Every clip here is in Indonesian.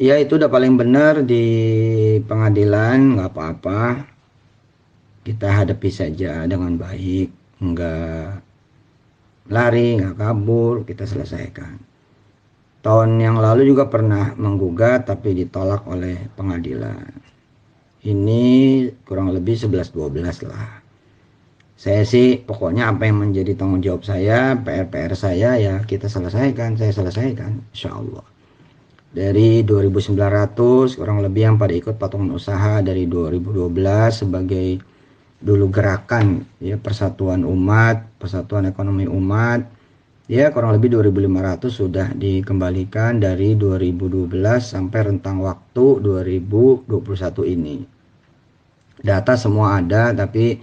Ya itu udah paling benar di pengadilan, nggak apa-apa. Kita hadapi saja dengan baik, nggak lari, nggak kabur, kita selesaikan. Tahun yang lalu juga pernah menggugat tapi ditolak oleh pengadilan. Ini kurang lebih 11-12 lah. Saya sih pokoknya apa yang menjadi tanggung jawab saya, PR-PR saya ya kita selesaikan, saya selesaikan insya Allah. Dari 2.900 kurang lebih yang pada ikut patungan usaha dari 2012 sebagai dulu gerakan ya Persatuan Umat, Persatuan Ekonomi Umat. Ya, kurang lebih 2.500 sudah dikembalikan dari 2012 sampai rentang waktu 2021 ini. Data semua ada, tapi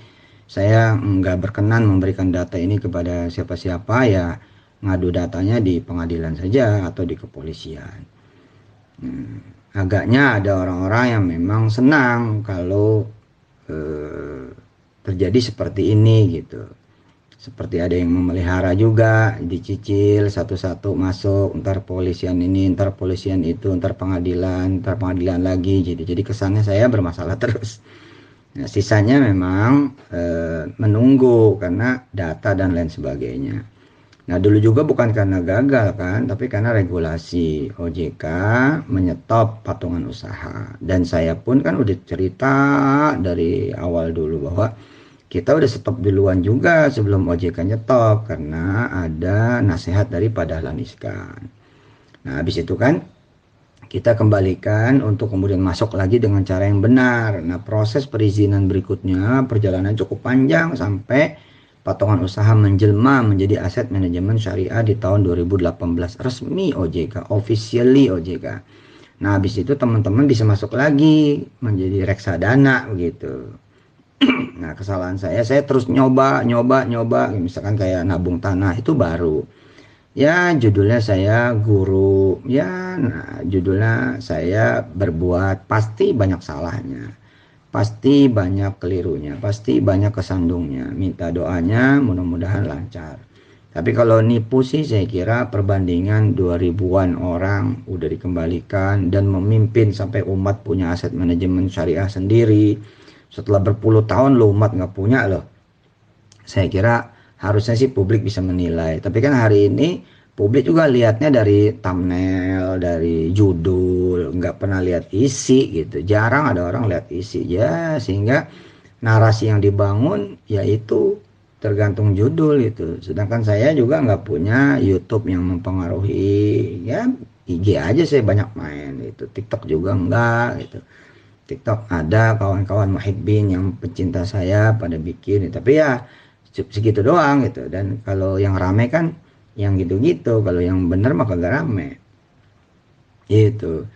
saya nggak berkenan memberikan data ini kepada siapa-siapa ya ngadu datanya di pengadilan saja atau di kepolisian. Agaknya ada orang-orang yang memang senang kalau eh, terjadi seperti ini gitu. Seperti ada yang memelihara juga, dicicil satu-satu masuk, ntar polisian ini, ntar polisian itu, ntar pengadilan lagi. Jadi kesannya saya bermasalah terus. Nah, sisanya memang menunggu karena data dan lain sebagainya. Nah, dulu juga bukan karena gagal kan, tapi karena regulasi OJK menyetop patungan usaha. Dan saya pun kan udah cerita dari awal dulu bahwa kita udah stop duluan juga sebelum OJK nyetop karena ada nasihat daripada Dahlan Iskan. Nah, habis itu kan kita kembalikan untuk kemudian masuk lagi dengan cara yang benar. Nah, proses perizinan berikutnya perjalanan cukup panjang sampai patungan usaha menjelma menjadi aset manajemen syariah di tahun 2018 resmi OJK, officially OJK. Nah, habis itu teman-teman bisa masuk lagi menjadi reksadana begitu. Nah, kesalahan saya terus nyoba, nyoba, nyoba, misalkan kayak nabung tanah itu baru. Ya, judulnya saya guru. Ya, nah, judulnya saya berbuat pasti banyak salahnya. Pasti banyak kelirunya, pasti banyak kesandungnya. Minta doanya mudah-mudahan lancar. Tapi kalau nipu sih saya kira perbandingan 2000-an orang udah dikembalikan dan memimpin sampai umat punya aset manajemen syariah sendiri. Setelah berpuluh tahun lo umat nggak punya loh. Saya kira harusnya sih publik bisa menilai. Tapi kan hari ini publik juga lihatnya dari thumbnail, dari judul, nggak pernah lihat isi gitu. Jarang ada orang lihat isi ya, sehingga narasi yang dibangun yaitu tergantung judul itu. Sedangkan saya juga nggak punya YouTube yang mempengaruhi ya IG aja saya banyak main itu. TikTok juga enggak gitu. TikTok ada kawan-kawan muhibbin yang pecinta saya pada bikin, tapi ya segitu doang gitu. Dan kalau yang rame kan yang gitu-gitu, kalau yang bener mah kagak rame gitu.